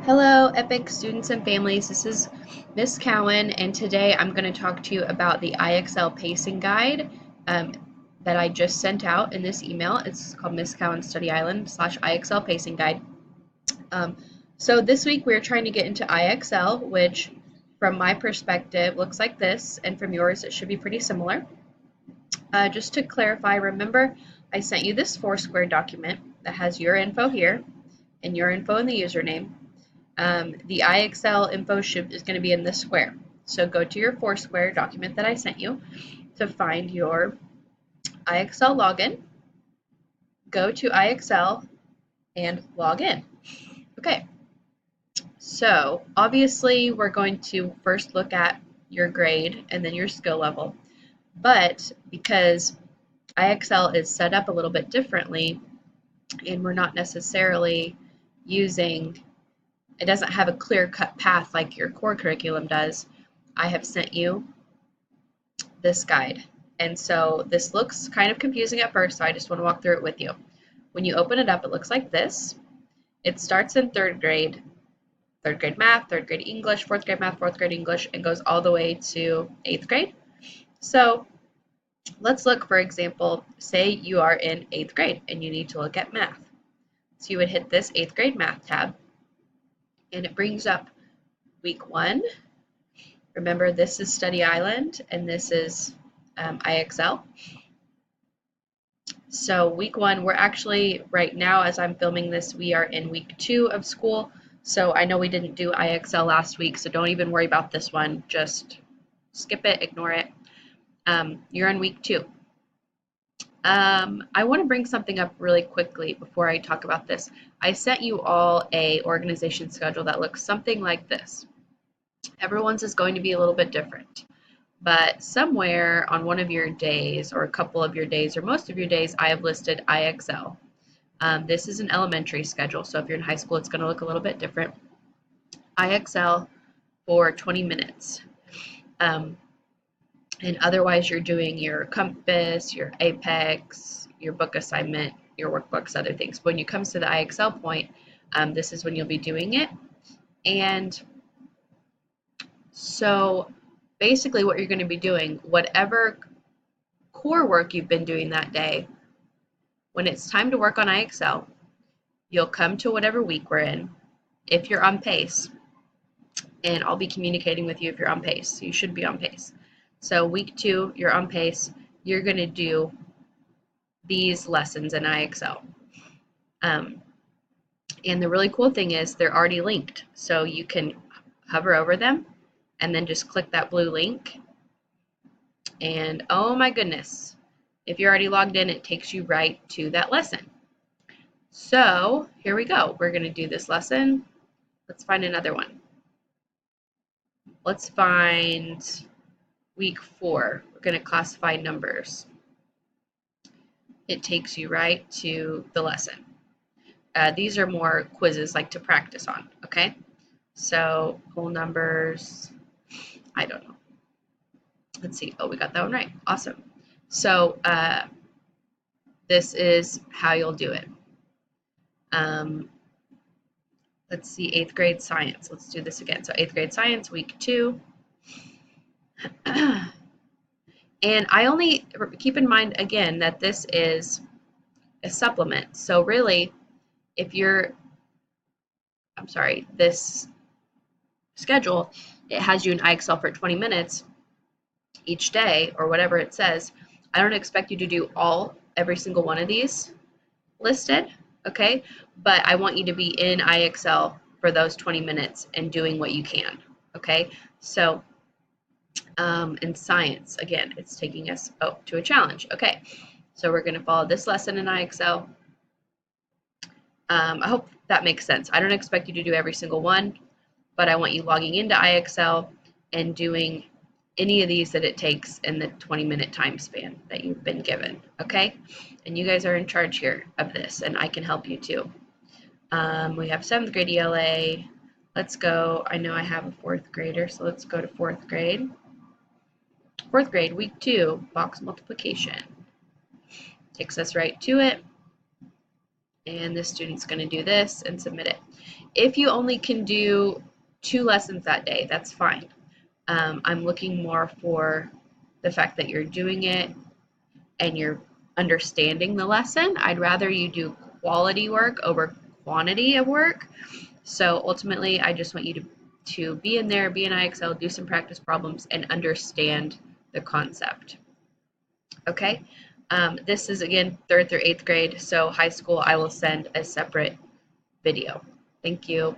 Hello, Epic students and families. This is Miss Cowan, and today I'm going to talk to you about the IXL Pacing Guide um, that I just sent out in this email. It's called Miss Cowan Study Island / IXL Pacing Guide. Um, so this week we're trying to get into IXL, which from my perspective looks like this, and from yours it should be pretty similar. Just to clarify, remember I sent you this Foursquare document that has your info here and your info in the username. The IXL info is going to be in this square. So go to your Foursquare document that I sent you to find your IXL login. Go to IXL and log in. Okay, so obviously we're going to first look at your grade and then your skill level. But because IXL is set up a little bit differently and we're not necessarily using it doesn't have a clear-cut path like your core curriculum does, I have sent you this guide. And so this looks kind of confusing at first, so I just want to walk through it with you. When you open it up, it looks like this. It starts in third grade math, third grade English, fourth grade math, fourth grade English, and goes all the way to 8th grade. So let's look, for example, say you are in 8th grade and you need to look at math. So you would hit this 8th grade math tab, and it brings up week 1. Remember, this is Study Island and this is IXL. So week 1, we're actually right now, as I'm filming this, we are in week 2 of school. So I know we didn't do IXL last week, so don't even worry about this one. Just skip it, ignore it. You're in week 2. I want to bring something up really quickly before I talk about this. I sent you all a organization schedule that looks something like this. Everyone's is going to be a little bit different, but somewhere on one of your days or a couple of your days or most of your days, I have listed IXL. This is an elementary schedule, so if you're in high school, it's going to look a little bit different. IXL for 20 minutes. And otherwise, you're doing your Compass, your Apex, your book assignment, your workbooks, other things. When it comes to the IXL point, this is when you'll be doing it. And so basically what you're going to be doing, whatever core work you've been doing that day, when it's time to work on IXL, you'll come to whatever week we're in, if you're on pace, and I'll be communicating with you if you're on pace. You should be on pace. So week 2, you're on pace. You're going to do these lessons in IXL. And the really cool thing is they're already linked. So you can hover over them and then just click that blue link. And oh my goodness, if you're already logged in, it takes you right to that lesson. So here we go. We're going to do this lesson. Let's find another one. Let's find week 4. We're going to classify numbers. It takes you right to the lesson. These are more quizzes like to practice on, okay? So whole numbers, I don't know. Let's see. Oh, we got that one right. Awesome. So this is how you'll do it. Let's see, 8th grade science. Let's do this again. So 8th grade science, week 2. And I only keep in mind again that this is a supplement. So really, if you're, this schedule, it has you in IXL for 20 minutes each day or whatever it says. I don't expect you to do every single one of these listed, okay? But I want you to be in IXL for those 20 minutes and doing what you can, okay? So in science, again, it's taking us to a challenge. Okay, so we're going to follow this lesson in IXL. I hope that makes sense. I don't expect you to do every single one, but I want you logging into IXL and doing any of these that it takes in the 20-minute time span that you've been given, okay? And you guys are in charge here of this, and I can help you too. We have 7th grade ELA. Let's go. I know I have a 4th grader, so let's go to 4th grade. 4th grade, week 2, box multiplication. Takes us right to it. and this student's going to do this and submit it. If you only can do 2 lessons that day, that's fine. I'm looking more for the fact that you're doing it and you're understanding the lesson. I'd rather you do quality work over quantity of work. So ultimately, I just want you to be in there, be in IXL, do some practice problems, and understand the concept. Okay? This is, again, 3rd through 8th grade, so high school, I will send a separate video. Thank you.